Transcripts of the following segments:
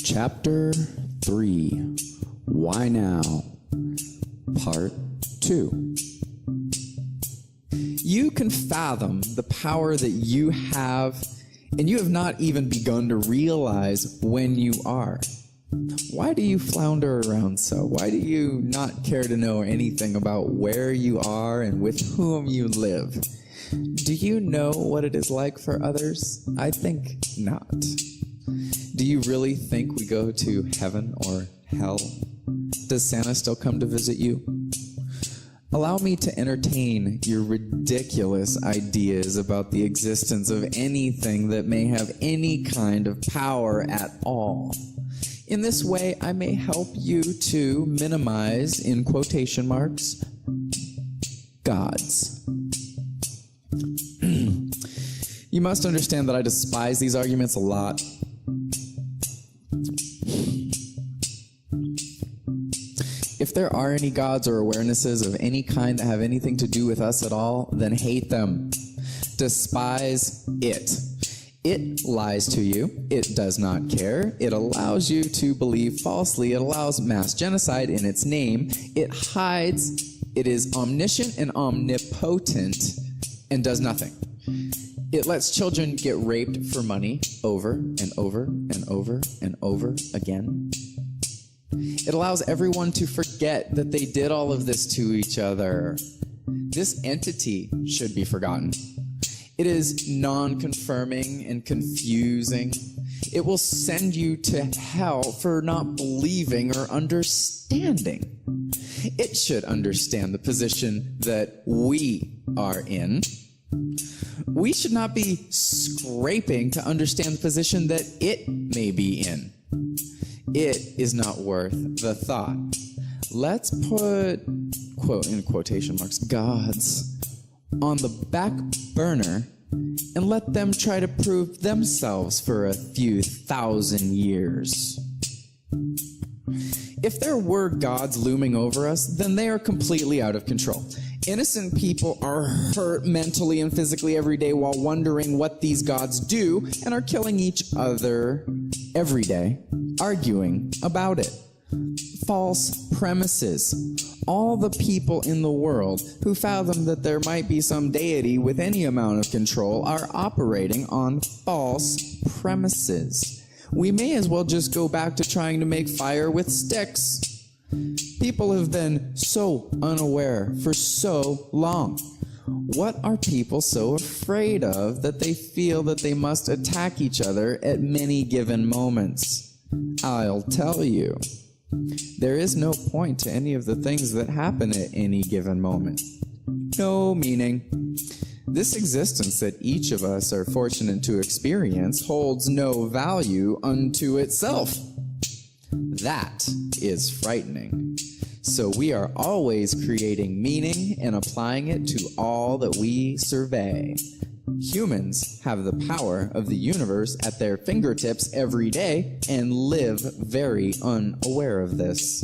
Chapter 3, Why Now? Part 2. You can fathom the power that you have, and you have not even begun to realize when you are. Why do you flounder around so? Why do you not care to know anything about where you are and with whom you live? Do you know what it is like for others? I think not. Do you really think we go to heaven or hell? Does Santa still come to visit you? Allow me to entertain your ridiculous ideas about the existence of anything that may have any kind of power at all. In this way, I may help you to minimize, in quotation marks, gods. You must understand that I despise these arguments a lot. If there are any gods or awarenesses of any kind that have anything to do with us at all, then hate them. Despise it. It lies to you. It does not care. It allows you to believe falsely. It allows mass genocide in its name. It hides. It is omniscient and omnipotent and does nothing. It lets children get raped for money over and over and over and over again. It allows everyone to forget that they did all of this to each other. This entity should be forgotten. It is non-confirming and confusing. It will send you to hell for not believing or understanding. It should understand the position that we are in. We should not be scraping to understand the position that it may be in. It is not worth the thought. Let's put, quote in quotation marks, gods on the back burner and let them try to prove themselves for a few thousand years. If there were gods looming over us, then they are completely out of control. Innocent people are hurt mentally and physically every day while wondering what these gods do and are killing each other every day, arguing about it. False premises. All the people in the world who fathom that there might be some deity with any amount of control are operating on false premises. We may as well just go back to trying to make fire with sticks. People have been so unaware for so long. What are people so afraid of that they feel that they must attack each other at many given moments? I'll tell you. There is no point to any of the things that happen at any given moment. No meaning. This existence that each of us are fortunate to experience holds no value unto itself. That is frightening. So we are always creating meaning and applying it to all that we survey. Humans have the power of the universe at their fingertips every day and live very unaware of this.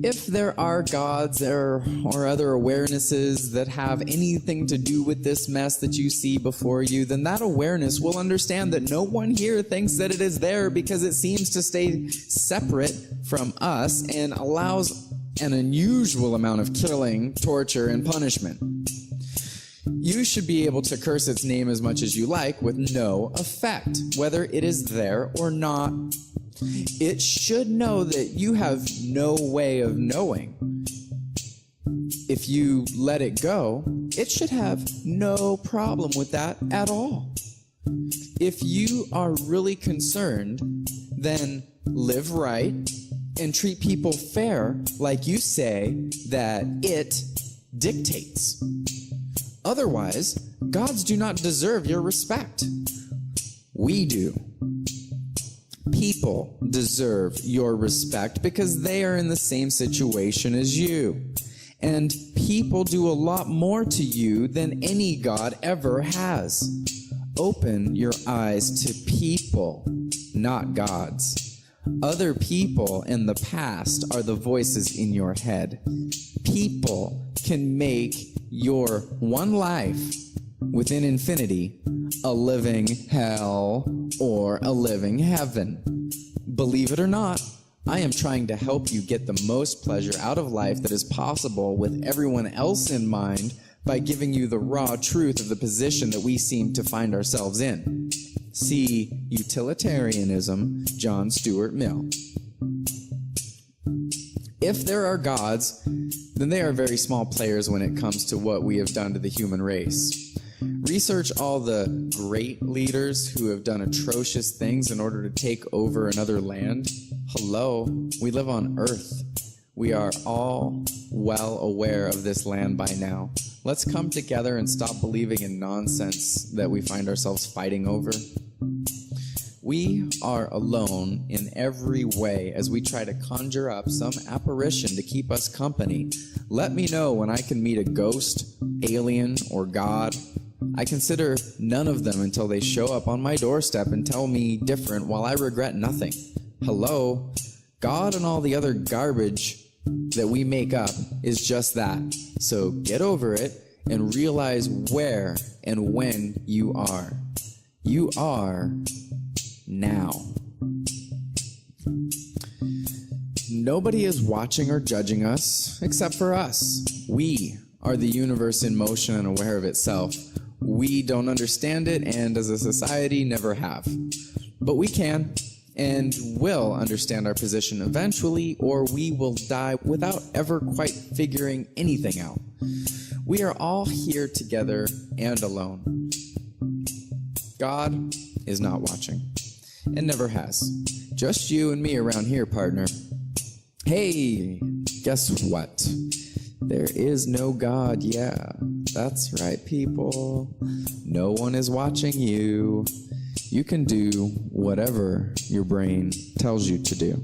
If there are gods or other awarenesses that have anything to do with this mess that you see before you, then that awareness will understand that no one here thinks that it is there because it seems to stay separate from us and allows an unusual amount of killing, torture, and punishment. You should be able to curse its name as much as you like with no effect, whether it is there or not. It should know that you have no way of knowing. If you let it go, it should have no problem with that at all. If you are really concerned, then live right and treat people fair like you say that it dictates. Otherwise, gods do not deserve your respect. We do. People deserve your respect because they are in the same situation as you. And people do a lot more to you than any god ever has. Open your eyes to people, not gods. Other people in the past are the voices in your head. People can make your one life within infinity a living hell or a living heaven. Believe it or not, I am trying to help you get the most pleasure out of life that is possible with everyone else in mind by giving you the raw truth of the position that we seem to find ourselves in. See Utilitarianism, John Stuart Mill. If there are gods, then they are very small players when it comes to what we have done to the human race. Research all the great leaders who have done atrocious things in order to take over another land. Hello, we live on Earth. We are all well aware of this land by now. Let's come together and stop believing in nonsense that we find ourselves fighting over. We are alone in every way as we try to conjure up some apparition to keep us company. Let me know when I can meet a ghost, alien, or God. I consider none of them until they show up on my doorstep and tell me different while I regret nothing. Hello, God and all the other garbage that we make up is just that. So get over it and realize where and when you are. You are now. Nobody is watching or judging us except for us. We are the universe in motion and aware of itself. We don't understand it, and as a society never have. But we can and will understand our position eventually, or we will die without ever quite figuring anything out. We are all here together and alone. God is not watching, and never has. Just you and me around here, partner. Hey, guess what? There is no God, yeah. That's right, people. No one is watching you. You can do whatever your brain tells you to do.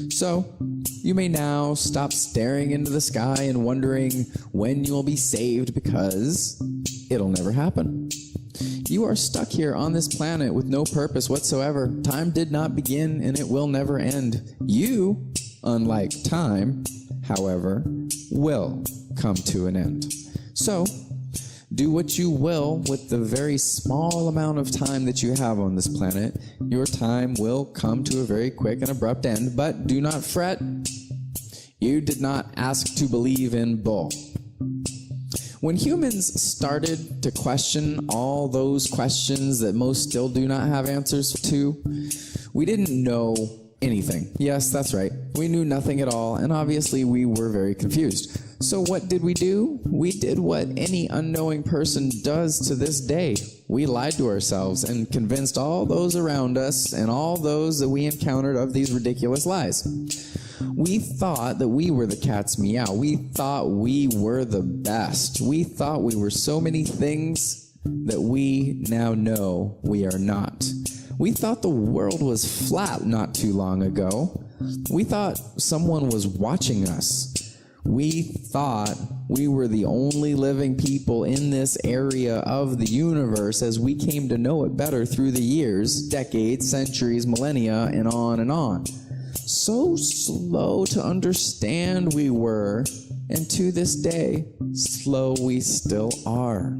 So, you may now stop staring into the sky and wondering when you'll be saved, because it'll never happen. You are stuck here on this planet with no purpose whatsoever. Time did not begin and it will never end. You, unlike time, however, will come to an end. So, do what you will with the very small amount of time that you have on this planet. Your time will come to a very quick and abrupt end, but do not fret. You did not ask to believe in bull. When humans started to question all those questions that most still do not have answers to, we didn't know anything. Yes, that's right. We knew nothing at all, and obviously we were very confused. So what did we do? We did what any unknowing person does to this day. We lied to ourselves and convinced all those around us and all those that we encountered of these ridiculous lies. We thought that we were the cat's meow. We thought we were the best. We thought we were so many things that we now know we are not. We thought the world was flat not too long ago. We thought someone was watching us. We thought we were the only living people in this area of the universe as we came to know it better through the years, decades, centuries, millennia, and on and on. So slow to understand we were, and to this day, slow we still are.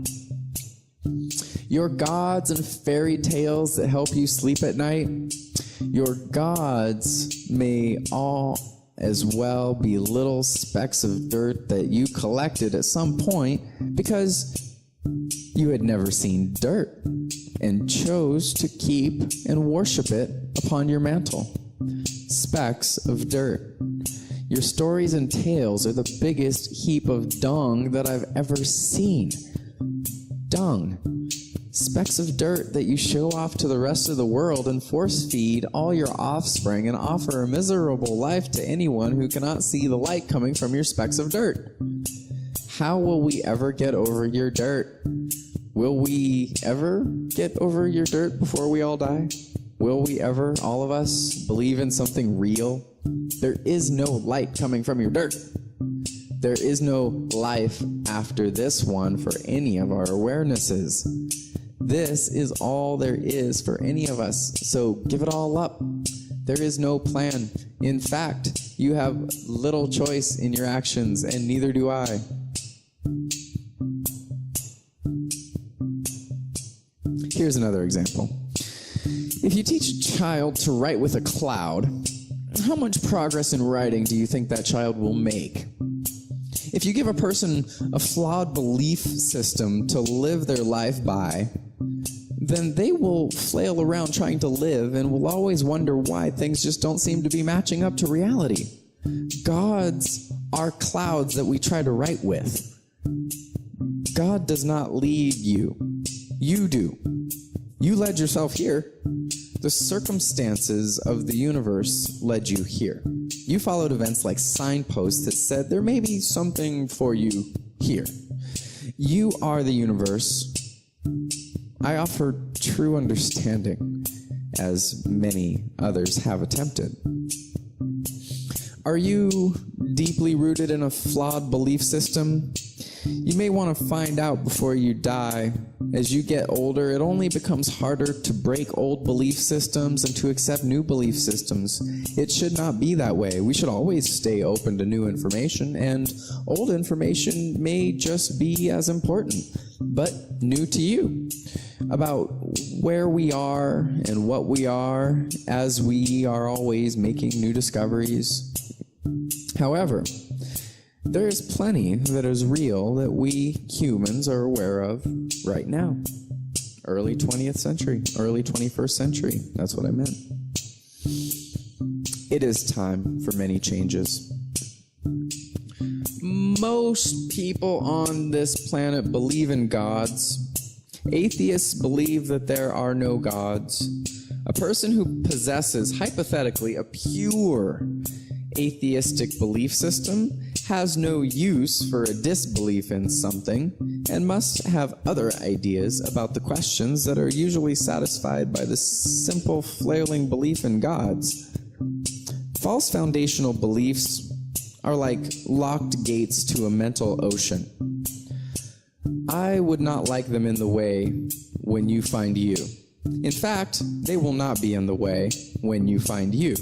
Your gods and fairy tales that help you sleep at night, your gods may all as well be little specks of dirt that you collected at some point because you had never seen dirt and chose to keep and worship it upon your mantle. Specks of dirt. Your stories and tales are the biggest heap of dung that I've ever seen. Dung. Specks of dirt that you show off to the rest of the world and force feed all your offspring and offer a miserable life to anyone who cannot see the light coming from your specks of dirt. How will we ever get over your dirt? Will we ever get over your dirt before we all die? Will we ever, all of us, believe in something real? There is no light coming from your dirt. There is no life after this one for any of our awarenesses. This is all there is for any of us, so give it all up. There is no plan. In fact, you have little choice in your actions, and neither do I. Here's another example. If you teach a child to write with a cloud, how much progress in writing do you think that child will make? If you give a person a flawed belief system to live their life by, then they will flail around trying to live and will always wonder why things just don't seem to be matching up to reality. Gods are clouds that we try to write with. God does not lead you. You do. You led yourself here. The circumstances of the universe led you here. You followed events like signposts that said there may be something for you here. You are the universe. I offer true understanding, as many others have attempted. Are you deeply rooted in a flawed belief system? You may want to find out before you die. As you get older, it only becomes harder to break old belief systems and to accept new belief systems. It should not be that way. We should always stay open to new information, and old information may just be as important, but new to you, about where we are and what we are, as we are always making new discoveries. However, there is plenty that is real that we humans are aware of right now. Early 20th century, early 21st century, that's what I meant. It is time for many changes. Most people on this planet believe in gods. Atheists believe that there are no gods. A person who possesses, hypothetically, a pure atheistic belief system has no use for a disbelief in something and must have other ideas about the questions that are usually satisfied by the simple flailing belief in gods. False foundational beliefs are like locked gates to a mental ocean. I would not like them in the way when you find you. In fact, they will not be in the way when you find you.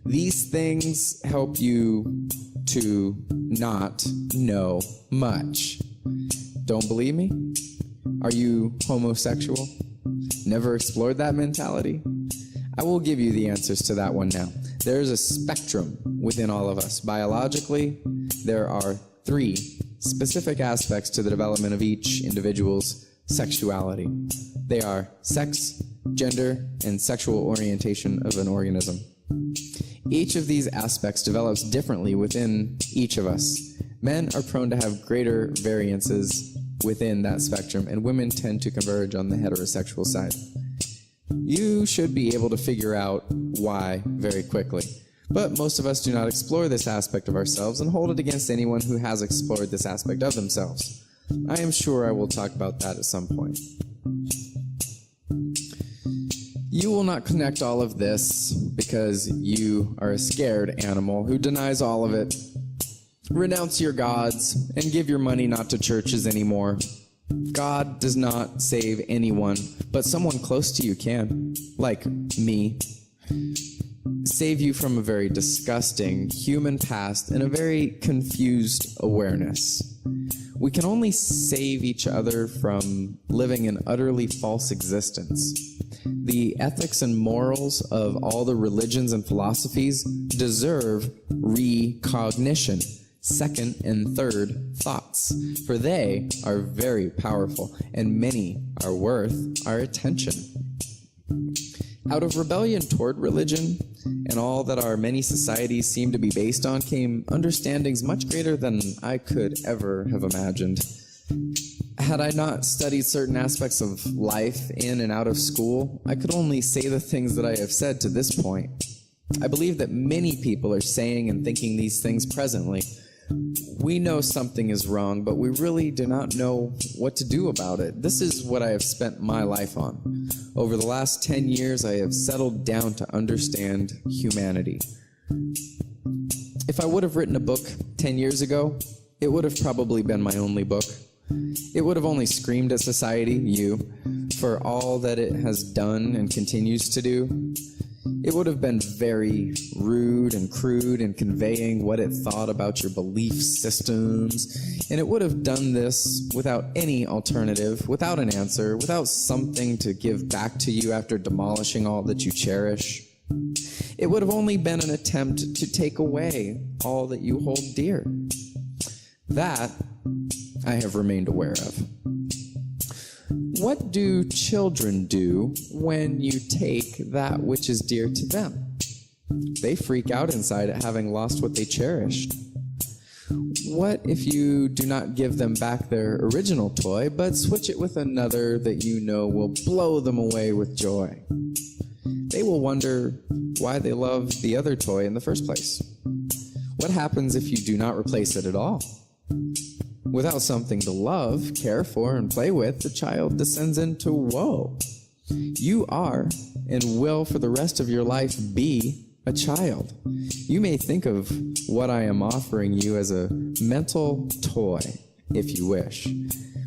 These things help you to not know much. Don't believe me? Are you homosexual? Never explored that mentality? I will give you the answers to that one now. There is a spectrum within all of us. Biologically, there are 3 specific aspects to the development of each individual's sexuality. They are sex, gender, and sexual orientation of an organism. Each of these aspects develops differently within each of us. Men are prone to have greater variances within that spectrum, and women tend to converge on the heterosexual side. You should be able to figure out why very quickly. But most of us do not explore this aspect of ourselves and hold it against anyone who has explored this aspect of themselves. I am sure I will talk about that at some point. You will not connect all of this because you are a scared animal who denies all of it. Renounce your gods and give your money not to churches anymore. God does not save anyone, but someone close to you can, like me. Save you from a very disgusting human past and a very confused awareness. We can only save each other from living an utterly false existence. The ethics and morals of all the religions and philosophies deserve recognition, second and third thoughts, for they are very powerful, and many are worth our attention. Out of rebellion toward religion and all that our many societies seem to be based on came understandings much greater than I could ever have imagined. Had I not studied certain aspects of life in and out of school, I could only say the things that I have said to this point. I believe that many people are saying and thinking these things presently. We know something is wrong, but we really do not know what to do about it. This is what I have spent my life on. Over the last 10 years, I have settled down to understand humanity. If I would have written a book 10 years ago, it would have probably been my only book. It would have only screamed at society, you, for all that it has done and continues to do. It would have been very rude and crude in conveying what it thought about your belief systems, and it would have done this without any alternative, without an answer, without something to give back to you after demolishing all that you cherish. It would have only been an attempt to take away all that you hold dear. That I have remained aware of. What do children do when you take that which is dear to them? They freak out inside at having lost what they cherished. What if you do not give them back their original toy, but switch it with another that you know will blow them away with joy? They will wonder why they loved the other toy in the first place. What happens if you do not replace it at all? Without something to love, care for, and play with, the child descends into woe. You are, and will for the rest of your life be, a child. You may think of what I am offering you as a mental toy, if you wish.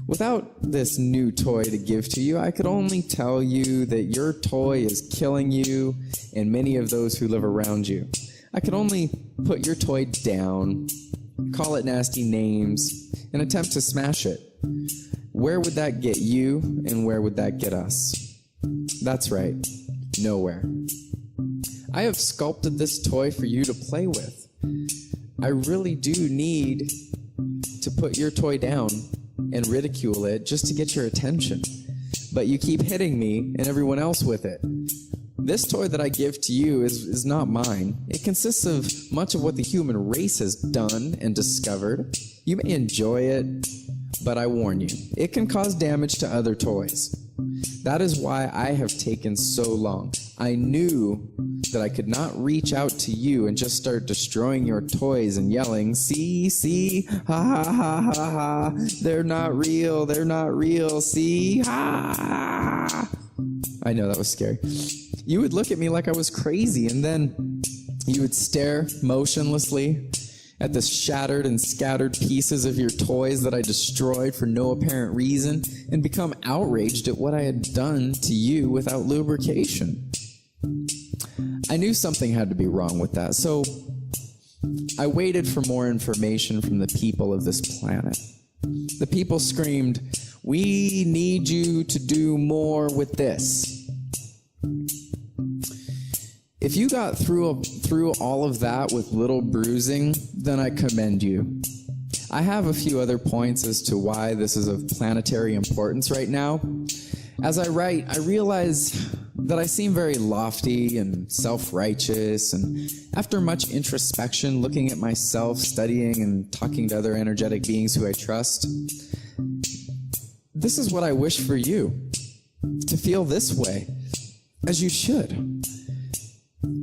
Without this new toy to give to you, I could only tell you that your toy is killing you and many of those who live around you. I could only put your toy down, call it nasty names, and attempt to smash it. Where would that get you, and where would that get us? That's right, nowhere. I have sculpted this toy for you to play with. I really do need to put your toy down and ridicule it just to get your attention. But you keep hitting me and everyone else with it. This toy that I give to you is not mine. It consists of much of what the human race has done and discovered. You may enjoy it, but I warn you, it can cause damage to other toys. That is why I have taken so long. I knew that I could not reach out to you and just start destroying your toys and yelling, see, ha ha ha ha ha, they're not real, see, ha. I know that was scary. You would look at me like I was crazy, and then you would stare motionlessly at the shattered and scattered pieces of your toys that I destroyed for no apparent reason, and become outraged at what I had done to you without lubrication. I knew something had to be wrong with that, so I waited for more information from the people of this planet. The people screamed, "We need you to do more with this." If you got through all of that with little bruising, then I commend you. I have a few other points as to why this is of planetary importance right now. As I write, I realize that I seem very lofty and self-righteous, and after much introspection, looking at myself, studying, and talking to other energetic beings who I trust, this is what I wish for you, to feel this way, as you should.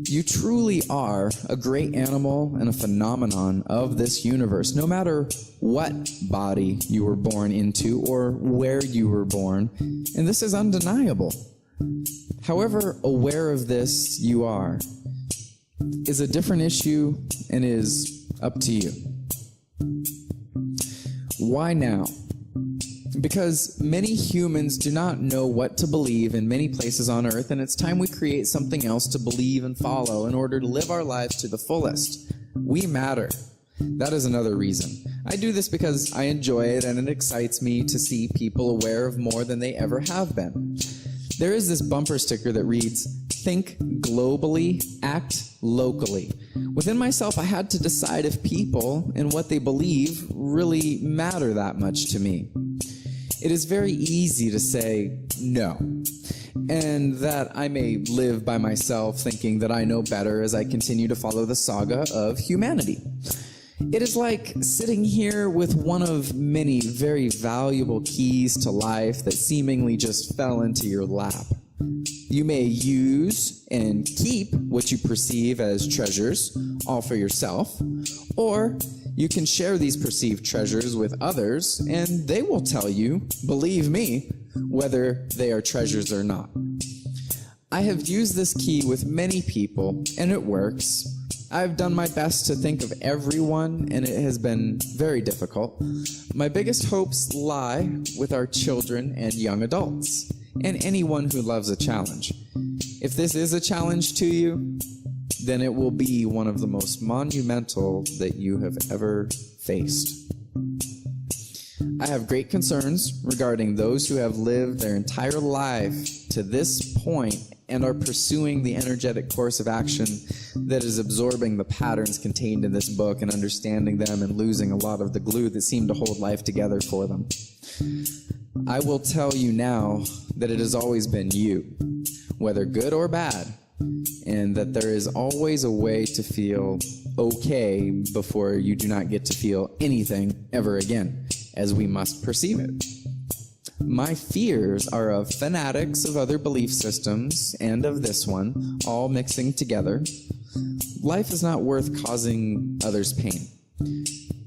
You truly are a great animal and a phenomenon of this universe, no matter what body you were born into or where you were born, and this is undeniable. However aware of this you are is a different issue and is up to you. Why now? Because many humans do not know what to believe in many places on earth, and it's time we create something else to believe and follow in order to live our lives to the fullest. We matter. That is another reason. I do this because I enjoy it, and it excites me to see people aware of more than they ever have been. There is this bumper sticker that reads, "Think globally, act locally." Within myself, I had to decide if people and what they believe really matter that much to me. It is very easy to say no, and that I may live by myself thinking that I know better as I continue to follow the saga of humanity. It is like sitting here with one of many very valuable keys to life that seemingly just fell into your lap. You may use and keep what you perceive as treasures, all for yourself, or you can share these perceived treasures with others, and they will tell you, believe me, whether they are treasures or not. I have used this key with many people, and it works. I've done my best to think of everyone, and it has been very difficult. My biggest hopes lie with our children and young adults, and anyone who loves a challenge. If this is a challenge to you, then it will be one of the most monumental that you have ever faced. I have great concerns regarding those who have lived their entire life to this point and are pursuing the energetic course of action that is absorbing the patterns contained in this book and understanding them and losing a lot of the glue that seemed to hold life together for them. I will tell you now that it has always been you, whether good or bad, and that there is always a way to feel okay before you do not get to feel anything ever again, as we must perceive it. My fears are of fanatics of other belief systems and of this one, all mixing together. Life is not worth causing others pain.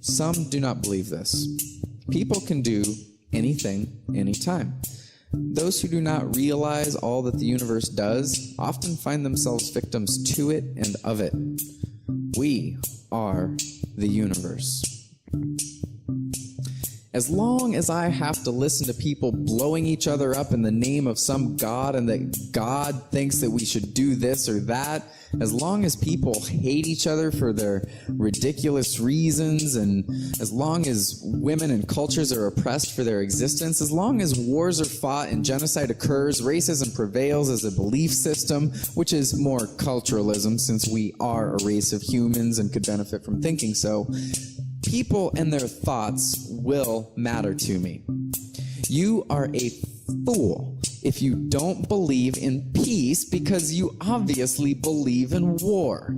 Some do not believe this. People can do anything, anytime. Those who do not realize all that the universe does often find themselves victims to it and of it. We are the universe. As long as I have to listen to people blowing each other up in the name of some God and that God thinks that we should do this or that, as long as people hate each other for their ridiculous reasons, and as long as women and cultures are oppressed for their existence, as long as wars are fought and genocide occurs, racism prevails as a belief system, which is more culturalism since we are a race of humans and could benefit from thinking so, people and their thoughts will matter to me. You are a fool if you don't believe in peace because you obviously believe in war.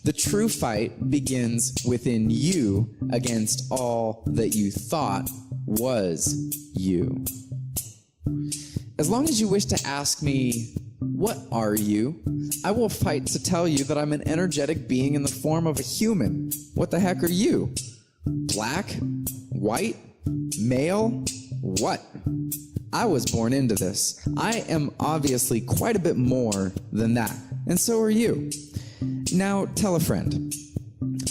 The true fight begins within you against all that you thought was you. As long as you wish to ask me, what are you? I will fight to tell you that I'm an energetic being in the form of a human. What the heck are you? Black? White? Male? What? I was born into this. I am obviously quite a bit more than that, and so are you. Now, tell a friend.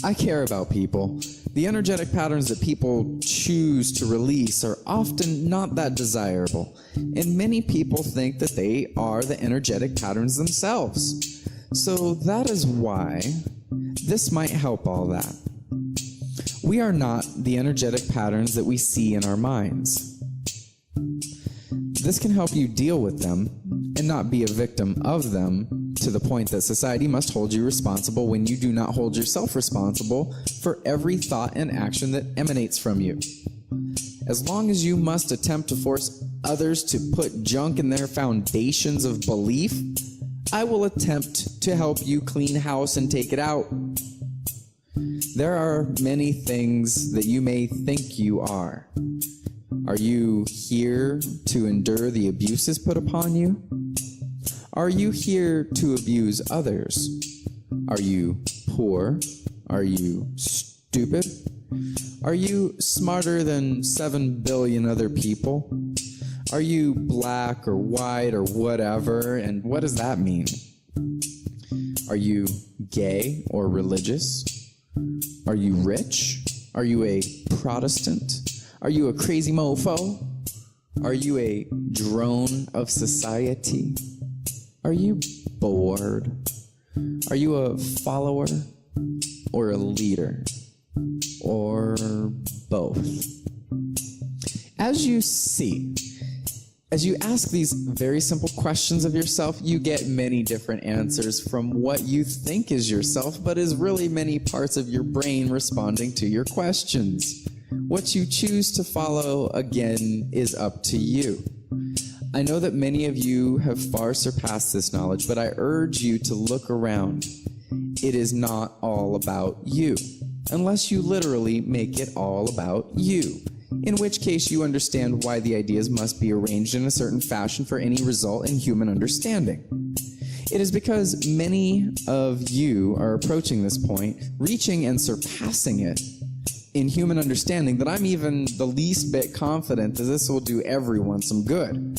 I care about people. The energetic patterns that people choose to release are often not that desirable, and many people think that they are the energetic patterns themselves. So that is why this might help all that. We are not the energetic patterns that we see in our minds. This can help you deal with them and not be a victim of them to the point that society must hold you responsible when you do not hold yourself responsible for every thought and action that emanates from you. As long as you must attempt to force others to put junk in their foundations of belief, I will attempt to help you clean house and take it out. There are many things that you may think you are. Are you here to endure the abuses put upon you? Are you here to abuse others? Are you poor? Are you stupid? Are you smarter than 7 billion other people? Are you black or white or whatever? And what does that mean? Are you gay or religious? Are you rich? Are you a Protestant? Are you a crazy mofo? Are you a drone of society? Are you bored? Are you a follower or a leader? Or both? As you see, as you ask these very simple questions of yourself, you get many different answers from what you think is yourself, but is really many parts of your brain responding to your questions. What you choose to follow, again, is up to you. I know that many of you have far surpassed this knowledge, but I urge you to look around. It is not all about you, unless you literally make it all about you, in which case you understand why the ideas must be arranged in a certain fashion for any result in human understanding. It is because many of you are approaching this point, reaching and surpassing it in human understanding, that I'm even the least bit confident that this will do everyone some good.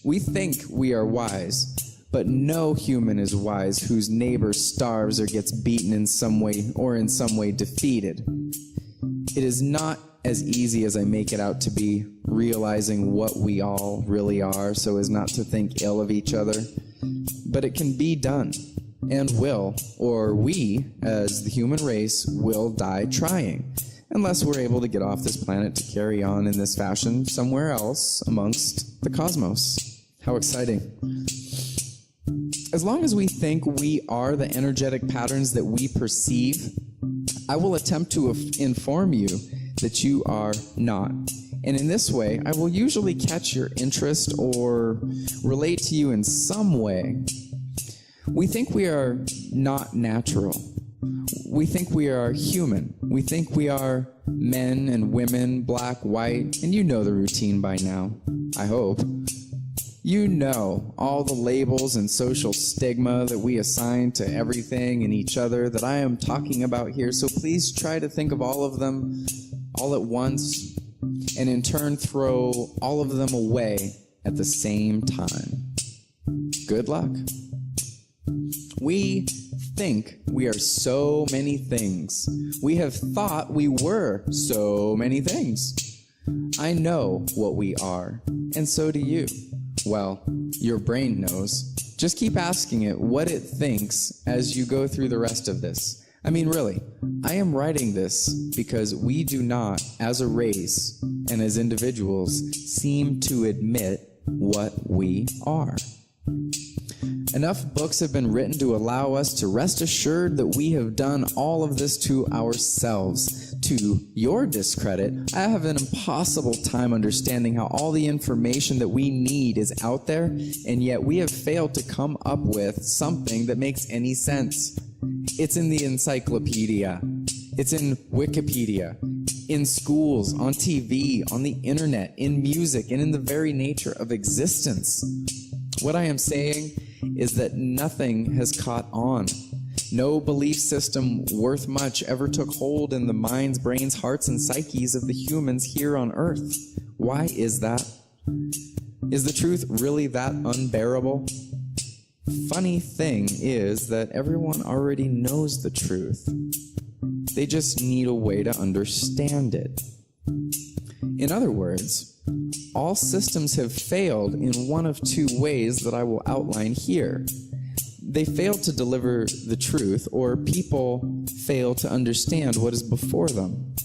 We think we are wise, but no human is wise whose neighbor starves or gets beaten in some way or in some way defeated. It is not as easy as I make it out to be, realizing what we all really are so as not to think ill of each other. but it can be done, and will, or we, as the human race, will die trying, unless we're able to get off this planet to carry on in this fashion somewhere else amongst the cosmos. How exciting. As long as we think we are the energetic patterns that we perceive, I will attempt to inform you that you are not. And in this way, I will usually catch your interest or relate to you in some way. We think we are not natural. We think we are human. We think we are men and women, black, white, and you know the routine by now, I hope. You know all the labels and social stigma that we assign to everything and each other that I am talking about here, so please try to think of all of them all at once, and in turn throw all of them away at the same time. Good luck. We think we are so many things. We have thought we were so many things. I know what we are, and so do you. Well, your brain knows. Just keep asking it what it thinks as you go through the rest of this. I mean, really, I am writing this because we do not, as a race and as individuals, seem to admit what we are. Enough books have been written to allow us to rest assured that we have done all of this to ourselves. To your discredit, I have an impossible time understanding how all the information that we need is out there, and yet we have failed to come up with something that makes any sense. It's in the encyclopedia. It's in Wikipedia, in schools, on TV, on the internet, in music, and in the very nature of existence. What I am saying is that nothing has caught on. No belief system worth much ever took hold in the minds, brains, hearts, and psyches of the humans here on Earth. Why is that? Is the truth really that unbearable? Funny thing is that everyone already knows the truth. They just need a way to understand it. In other words, all systems have failed in one of two ways that I will outline here. They fail to deliver the truth, or people fail to understand what is before them.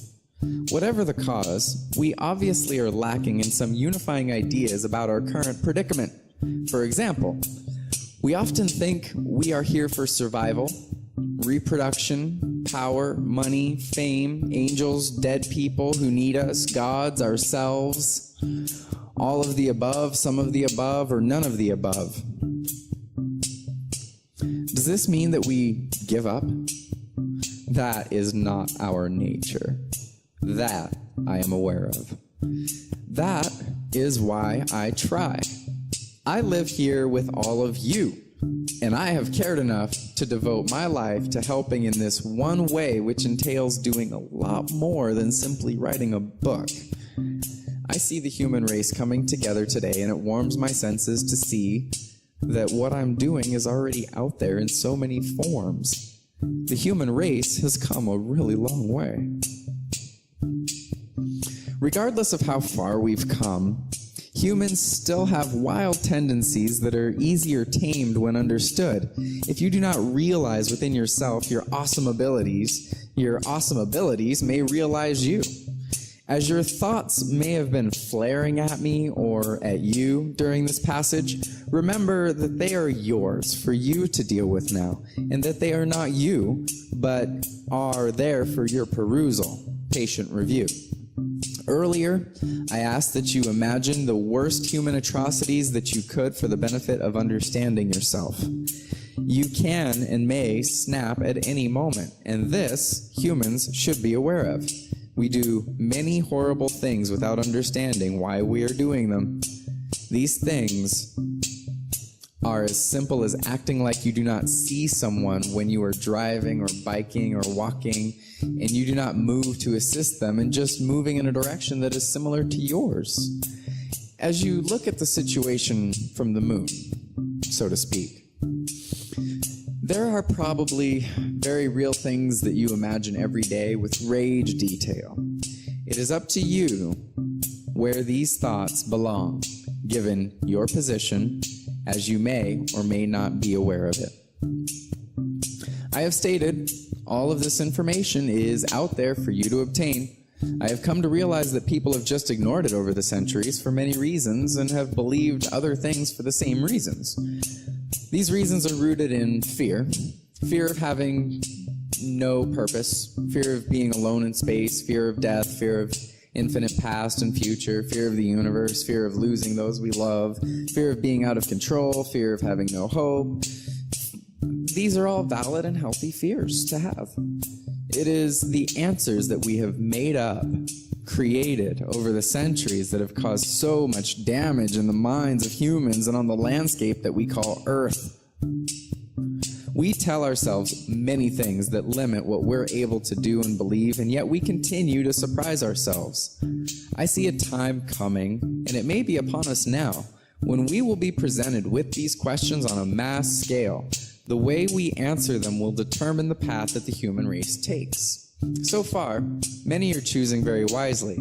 Whatever the cause, we obviously are lacking in some unifying ideas about our current predicament. For example, we often think we are here for survival, reproduction, power, money, fame, angels, dead people who need us, gods, ourselves, all of the above, some of the above, or none of the above. Does this mean that we give up? That is not our nature. That I am aware of. That is why I try. I live here with all of you, and I have cared enough to devote my life to helping in this one way, which entails doing a lot more than simply writing a book. I see the human race coming together today, and it warms my senses to see that what I'm doing is already out there in so many forms. The human race has come a really long way. Regardless of how far we've come, humans still have wild tendencies that are easier tamed when understood. If you do not realize within yourself your awesome abilities may realize you. As your thoughts may have been flaring at me or at you during this passage, remember that they are yours for you to deal with now, and that they are not you, but are there for your perusal, patient review. Earlier, I asked that you imagine the worst human atrocities that you could for the benefit of understanding yourself. You can and may snap at any moment, and this humans should be aware of. We do many horrible things without understanding why we are doing them. These things are as simple as acting like you do not see someone when you are driving or biking or walking, and you do not move to assist them, and just moving in a direction that is similar to yours. As you look at the situation from the moon, so to speak, there are probably very real things that you imagine every day with rage detail. It is up to you where these thoughts belong, given your position as you may or may not be aware of it. I have stated all of this information is out there for you to obtain. I have come to realize that people have just ignored it over the centuries for many reasons and have believed other things for the same reasons. These reasons are rooted in fear. Fear of having no purpose, fear of being alone in space, fear of death, fear of infinite past and future, fear of the universe, fear of losing those we love, fear of being out of control, fear of having no hope. These are all valid and healthy fears to have. It is the answers that we have made up, created over the centuries that have caused so much damage in the minds of humans and on the landscape that we call Earth. We tell ourselves many things that limit what we're able to do and believe, and yet we continue to surprise ourselves. I see a time coming, and it may be upon us now, when we will be presented with these questions on a mass scale. The way we answer them will determine the path that the human race takes. So far, many are choosing very wisely.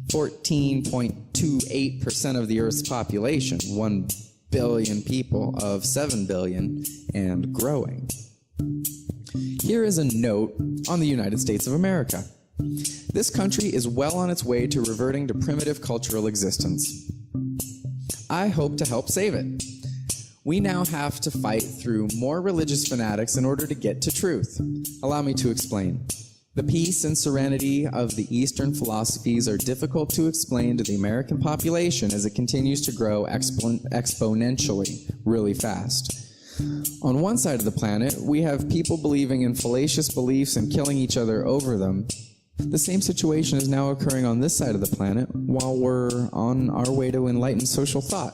14.28% of the Earth's population, 1 billion people of 7 billion, and growing. Here is a note on the United States of America. This country is well on its way to reverting to primitive cultural existence. I hope to help save it. We now have to fight through more religious fanatics in order to get to truth. Allow me to explain. The peace and serenity of the Eastern philosophies are difficult to explain to the American population as it continues to grow exponentially really fast. On one side of the planet, we have people believing in fallacious beliefs and killing each other over them. The same situation is now occurring on this side of the planet while we're on our way to enlightened social thought.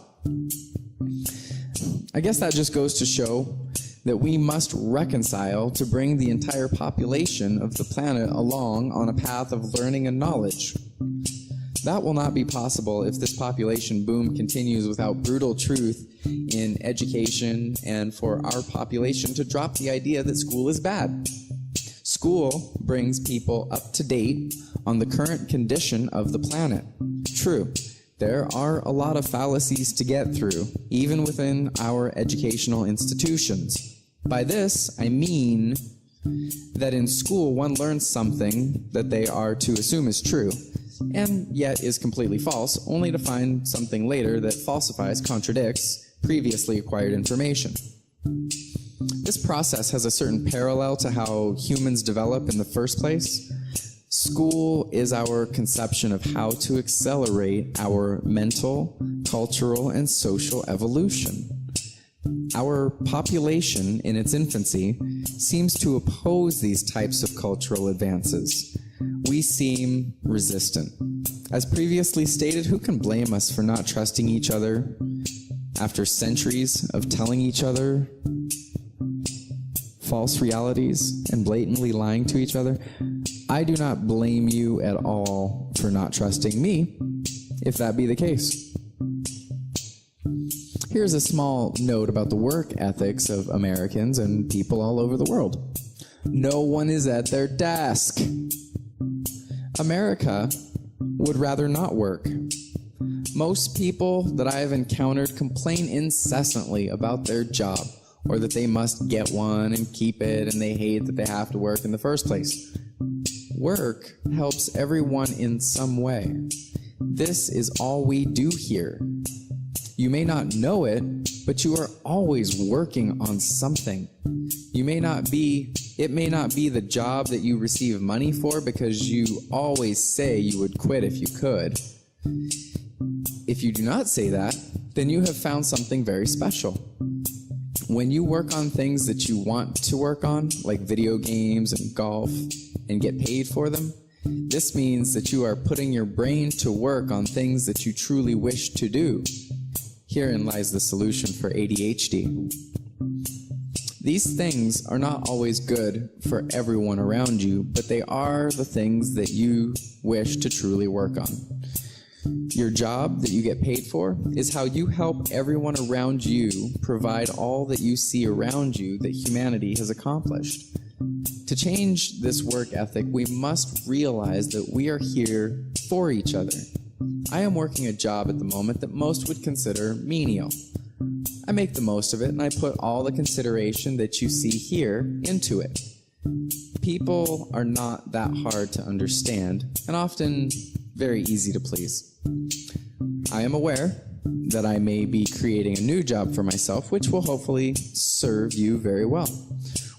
I guess that just goes to show that we must reconcile to bring the entire population of the planet along on a path of learning and knowledge. That will not be possible if this population boom continues without brutal truth in education and for our population to drop the idea that school is bad. School brings people up to date on the current condition of the planet. True. There are a lot of fallacies to get through, even within our educational institutions. By this, I mean that in school one learns something that they are to assume is true, and yet is completely false, only to find something later that falsifies, contradicts previously acquired information. This process has a certain parallel to how humans develop in the first place. School is our conception of how to accelerate our mental, cultural, and social evolution. Our population in its infancy seems to oppose these types of cultural advances. We seem resistant. As previously stated, who can blame us for not trusting each other after centuries of telling each other false realities and blatantly lying to each other? I do not blame you at all for not trusting me, if that be the case. Here's a small note about the work ethics of Americans and people all over the world. No one is at their desk. America would rather not work. Most people that I have encountered complain incessantly about their job, or that they must get one and keep it, and they hate that they have to work in the first place. Work helps everyone in some way. This is all we do here. You may not know it, but you are always working on something. It may not be the job that you receive money for because you always say you would quit if you could. If you do not say that, then you have found something very special. When you work on things that you want to work on, like video games and golf, and get paid for them, this means that you are putting your brain to work on things that you truly wish to do. Herein lies the solution for ADHD. These things are not always good for everyone around you, but they are the things that you wish to truly work on. Your job that you get paid for is how you help everyone around you provide all that you see around you that humanity has accomplished. To change this work ethic, we must realize that we are here for each other. I am working a job at the moment that most would consider menial. I make the most of it, and I put all the consideration that you see here into it. People are not that hard to understand, and often very easy to please. I am aware that I may be creating a new job for myself, which will hopefully serve you very well.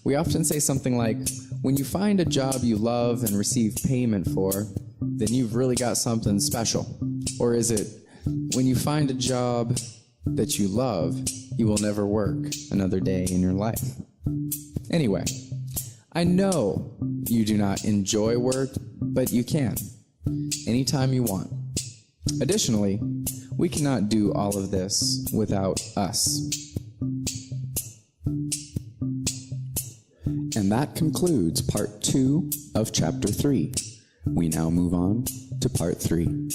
We often say something like, when you find a job you love and receive payment for, then you've really got something special. Or is it, when you find a job that you love, you will never work another day in your life? Anyway, I know you do not enjoy work, but you can, anytime you want. Additionally, we cannot do all of this without us. And that concludes part 2 of chapter 3. We now move on to part 3.